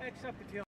Except the tail.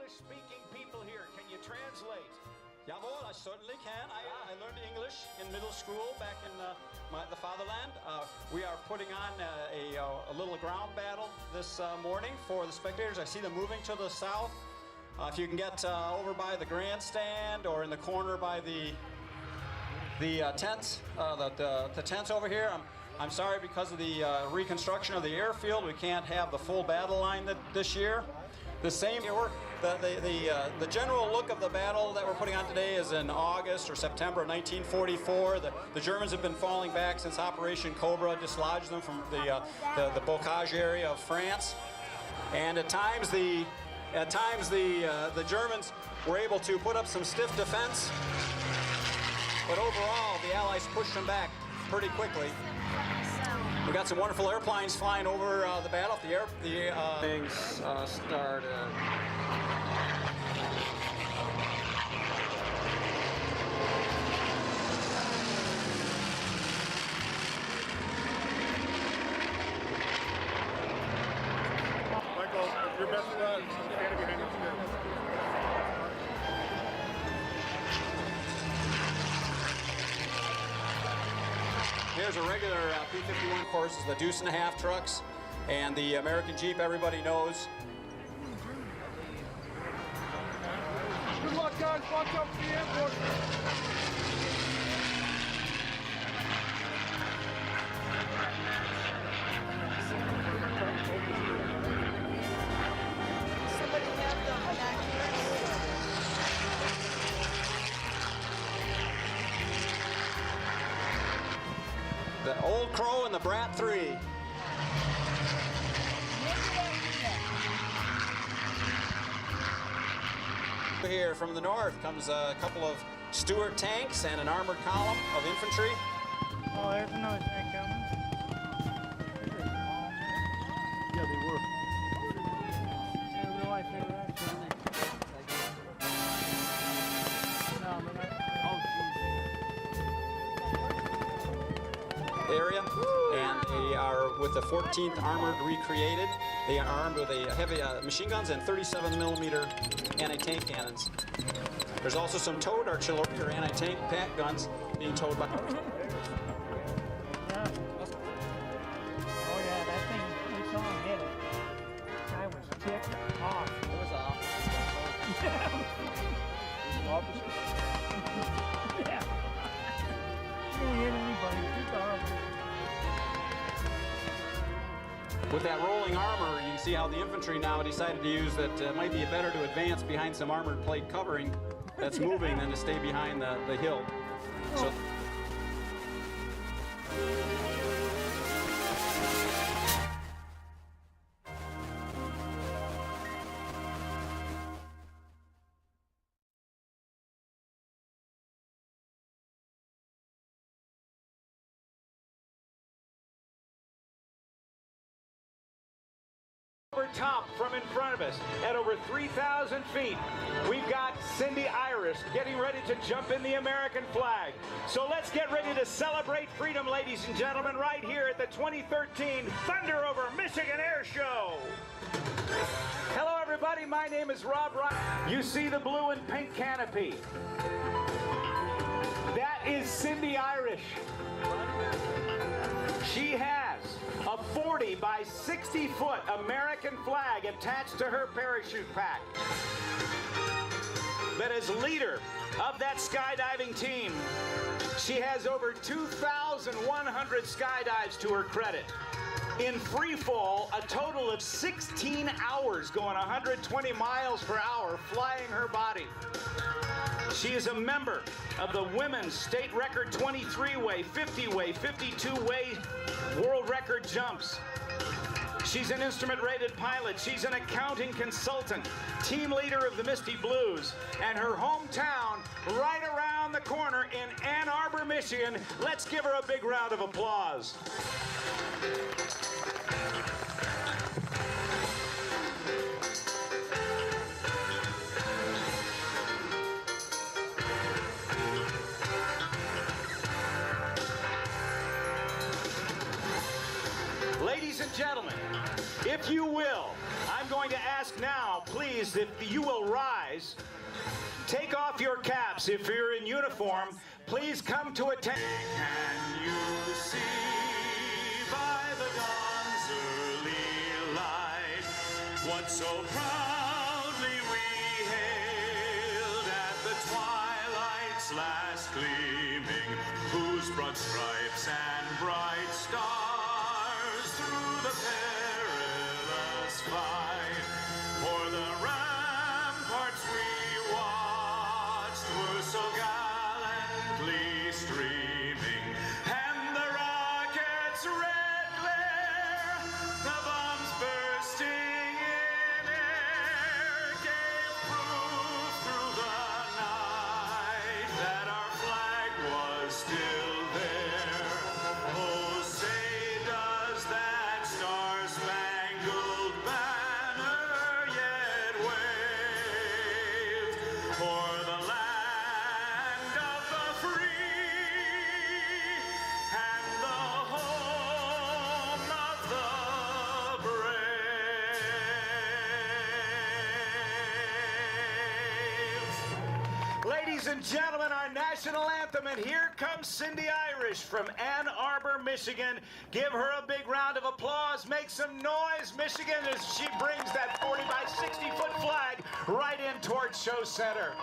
Speaking people here, can you translate? Jawohl, I certainly can. I learned English in middle school back in the fatherland. We are putting on a little ground battle this morning for the spectators. I see them moving to the south. If you can get over by the grandstand or in the corner by the tents, the tents over here. I'm sorry, because of the reconstruction of the airfield, we can't have the full battle line this year. The same year, the general look of the battle that we're putting on today is in August or September of 1944. The Germans have been falling back since Operation Cobra dislodged them from the Bocage area of France, and at times the Germans were able to put up some stiff defense, but overall the Allies pushed them back pretty quickly. We got some wonderful airplanes flying over the battle. Things started. Michael, your best friend, standing behind you. Here's a regular P-51 course, is the deuce and a half trucks, and the American Jeep everybody knows. Good luck, guys. Watch out for the airport. The Old Crow and the Brat 3. Here from the north comes a couple of Stuart tanks and an armored column of infantry. Oh, there's another tank coming. Yeah, they were. I didn't realize they were actually. No, but I. Oh, jeez. area, and they are with the 14th Armored recreated. They are armed with a heavy machine guns and 37mm anti-tank cannons. There's also some towed artillery or anti-tank pack guns being towed by. Oh yeah, that thing, we saw him hit it. Guy was ticked off. It was off. Yeah. He didn't hit anybody. It's horrible. With that rolling armor, you can see how the infantry now decided to use that it might be better to advance behind some armored plate covering that's moving than to stay behind the hill. So. Top from in front of us at over 3,000 feet. We've got Cindy Irish getting ready to jump in the American flag. So let's get ready to celebrate freedom, ladies and gentlemen, right here at the 2013 Thunder Over Michigan Air Show. Hello, everybody. My name is Rob Ryan. You see the blue and pink canopy. That is Cindy Irish. She has a 40 by 60 foot American flag attached to her parachute pack. That is leader of that skydiving team. She has over 2,100 skydives to her credit. In free fall, a total of 16 hours going 120 miles per hour flying her body. She is a member of the women's state record 23-way, 50-way, 52-way world record jumps. She's an instrument-rated pilot. She's an accounting consultant, team leader of the Misty Blues, and her hometown right around the corner in Ann Arbor, Michigan. Let's give her a big round of applause. Ladies and gentlemen, if you will, I'm going to ask now, please, if you will rise, take off your caps. If you're in uniform, please come to attention. Can you see by the dawn's early light what so proudly we hailed at the twilight's last gleaming, whose broad stripes and bright stars through the perilous fight o'er the ramparts we watched were so gallantly streaming, and the rockets' red glare, the bombs bursting in air, gave proof through the night that our flag was still there. Oh, say does that star-spangled banner yet wave o'er the land of the free and the home of the brave. Ladies and gentlemen, our national anthem, and here comes Cindy Irish from Ann Arbor, Michigan. Give her a big round of applause. Make some noise, Michigan, as she brings that 40 by 60 foot flag right in towards Show Center.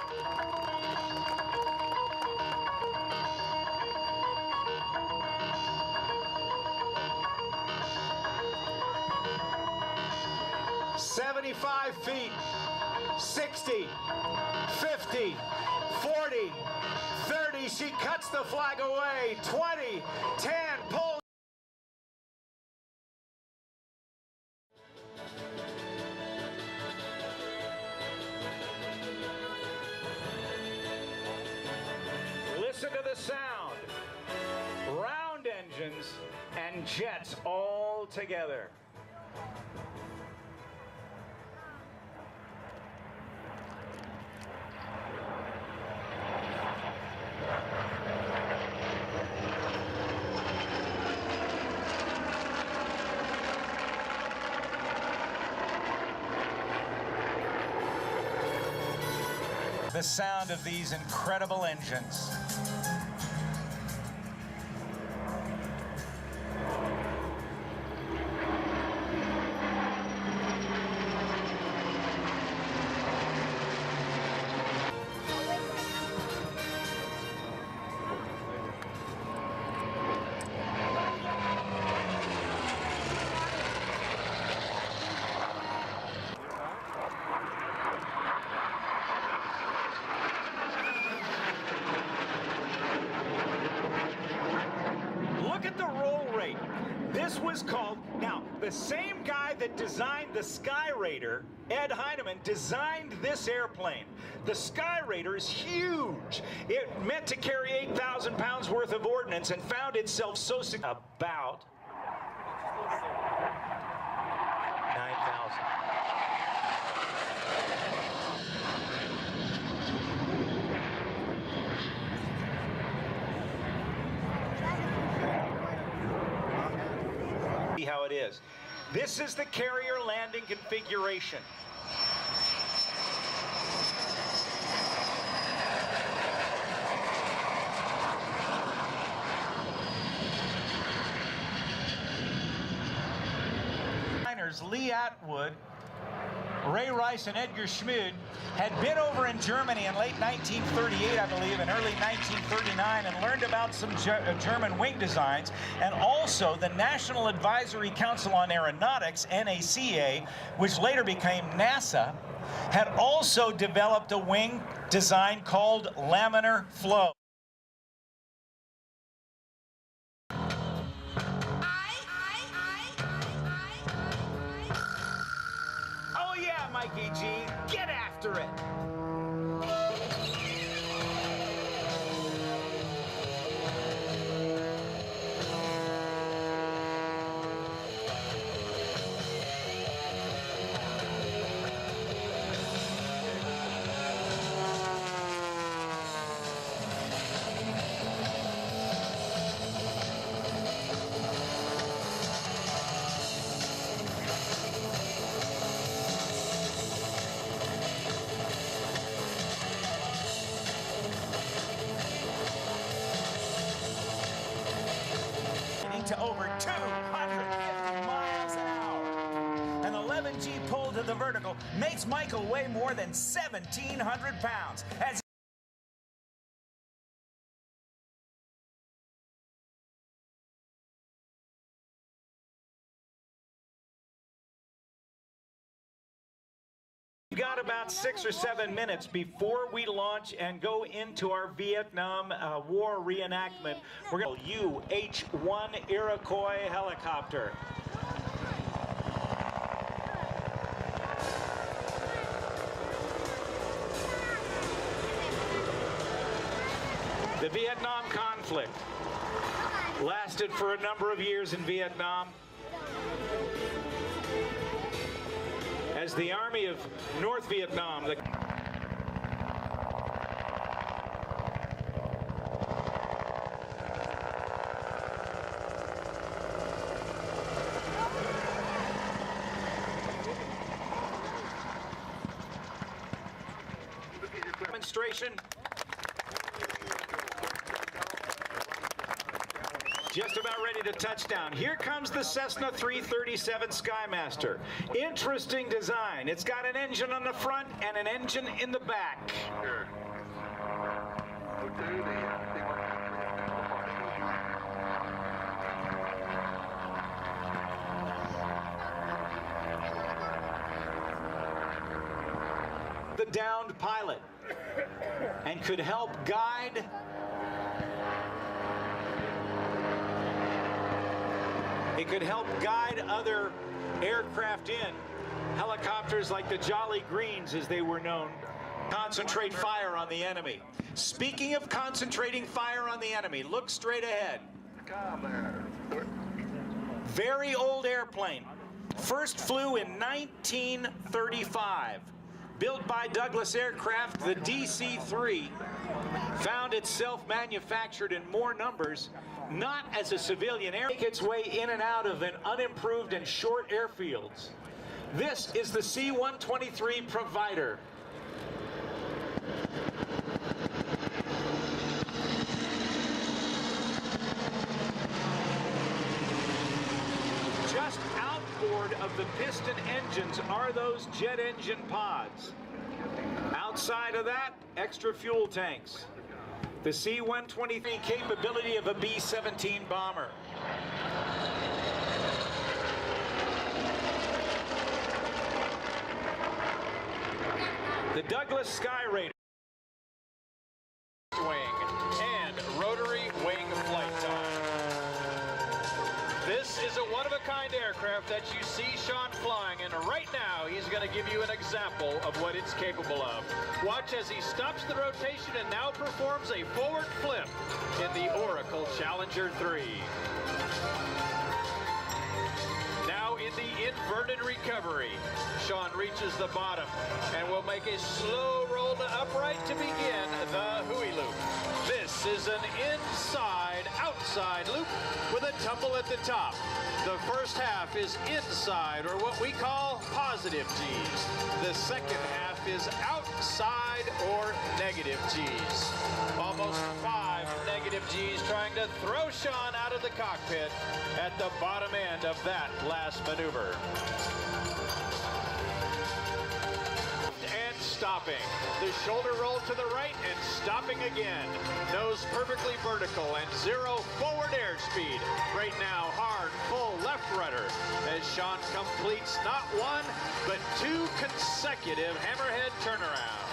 "75 feet, 60, 50, 40, 30, she cuts the flag away, 20, 10, pull. Listen to the sound. Round engines and jets all together. the sound of these incredible engines. Look at the roll rate. This was called, now, the same guy that designed the Sky Raider, Ed Heinemann, designed this airplane. The Sky Raider is huge. It meant to carry 8,000 pounds worth of ordnance and found itself so about 9,000. How it is. This is the carrier landing configuration. Lee Atwood, Ray Rice, and Edgar Schmid had been over in Germany in late 1938, I believe, and early 1939, and learned about some German wing designs, and also the National Advisory Council on Aeronautics, NACA, which later became NASA, had also developed a wing design called laminar flow. Mikey G, get after it. To over 250 miles an hour. An 11G pull to the vertical makes Michael weigh more than 1,700 pounds. As we've got about 6 or 7 minutes before we launch and go into our Vietnam War reenactment. We're going to UH-1 Iroquois helicopter. The Vietnam conflict lasted for a number of years in Vietnam, as the Army of North Vietnam, demonstration. Just about ready to touch down. Here comes the Cessna 337 Skymaster. Interesting design. It's got an engine on the front and an engine in the back. Sure. The downed pilot, and could help guide other aircraft in. Helicopters like the Jolly Greens, as they were known, concentrate fire on the enemy. Speaking of concentrating fire on the enemy, look straight ahead. Very old airplane. First flew in 1935. Built by Douglas Aircraft, the DC-3 found itself manufactured in more numbers, not as a civilian air, make its way in and out of an unimproved and short airfields. This is the C-123 Provider. of the piston engines are those jet engine pods. Outside of that, extra fuel tanks. The C-123 capability of a B-17 bomber. The Douglas Sky Raider. Wing and rotary wing flight time. This is a one-of-a-kind aircraft that you see Sean flying, and right now he's going to give you an example of what it's capable of. Watch as he stops the rotation and now performs a forward flip in the Oracle Challenger 3. Now in the inverted recovery, Sean reaches the bottom and will make a slow roll to upright to begin the Hui loop. This is an inside-outside loop with a tumble at the top. The first half is inside, or what we call positive G's. The second half is outside, or negative G's. Almost 5 negative G's trying to throw Sean out of the cockpit at the bottom end of that last maneuver. And stopping. The shoulder roll to the right and stopping again. Nose perfectly vertical and 0 forward airspeed. Right now, hard, full left rudder as Sean completes not 1, but 2 consecutive hammerhead turnarounds.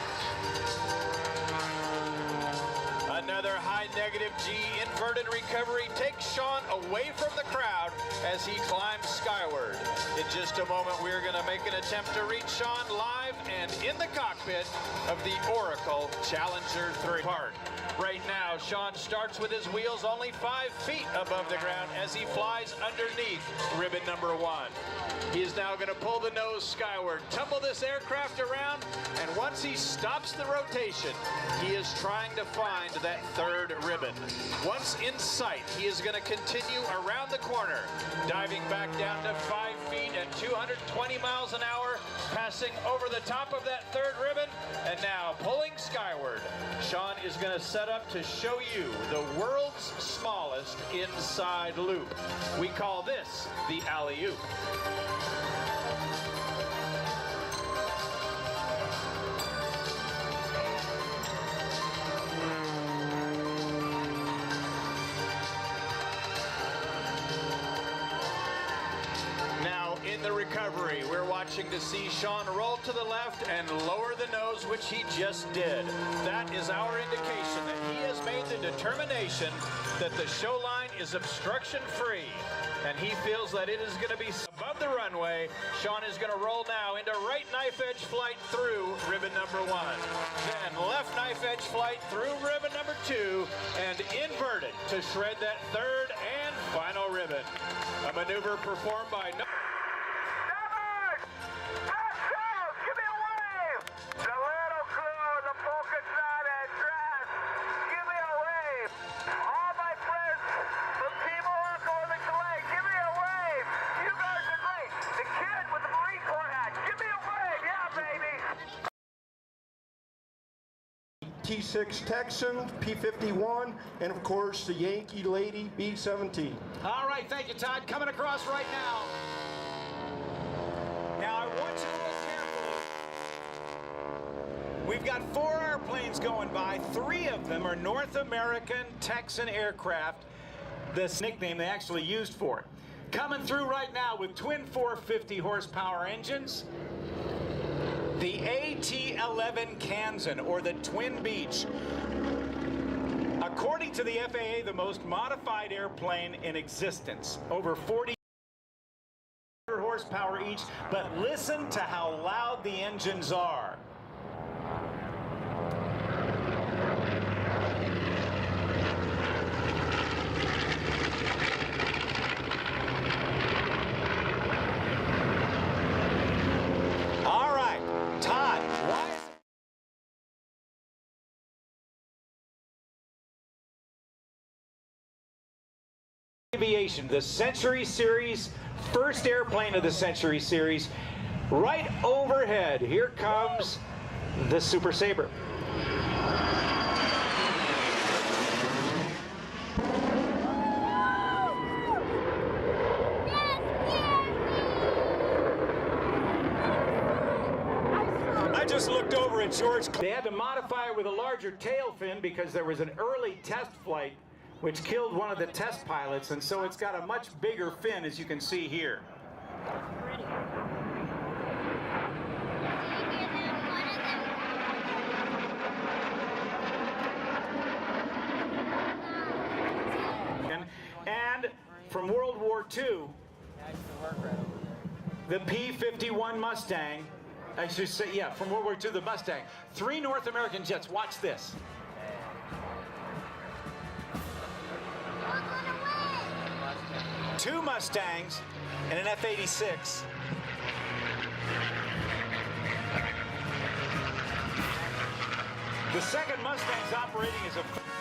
Another high negative G inverted recovery takes Sean away from the crowd as he climbs skyward. In just a moment, we're going to make an attempt to reach Sean live and in the cockpit of the Oracle Challenger 3 part. Right now, Sean starts with his wheels only 5 feet above the ground as he flies underneath ribbon number 1. He is now going to pull the nose skyward, tumble this aircraft around, and once he stops the rotation, he is trying to find that 3rd ribbon. Once in sight, he is going to continue around the corner, diving back down to 5 feet at 220 miles an hour, passing over the top of that 3rd ribbon, and now pulling skyward. Sean is going to set up to show you the world's smallest inside loop. We call this the alley-oop. In the recovery, we're watching to see Sean roll to the left and lower the nose, which he just did. That is our indication that he has made the determination that the show line is obstruction-free, and he feels that it is going to be above the runway. Sean is going to roll now into right knife edge flight through ribbon number 1. Then left knife edge flight through ribbon number 2 and inverted to shred that 3rd and final ribbon. A maneuver performed by T6 Texan, P-51, and of course the Yankee Lady B-17. All right, thank you, Todd. Coming across right now. Now, I want you to look carefully. We've got 4 airplanes going by. 3 of them are North American Texan aircraft, this nickname they actually used for it. Coming through right now with twin 450 horsepower engines. The AT-11 Kansan, or the Twin Beach. According to the FAA, the most modified airplane in existence. Over 40 horsepower each, but listen to how loud the engines are. Aviation, the Century Series, first airplane of the Century Series, right overhead. Here comes the Super Sabre. at George. They had to modify it with a larger tail fin because there was an early test flight which killed one of the test pilots, and so it's got a much bigger fin, as you can see here. And from World War II, the P-51 Mustang, I should say, yeah, from World War II, the Mustang. 3 North American jets. Watch this. Two Mustangs and an F-86. The second Mustang's operating as a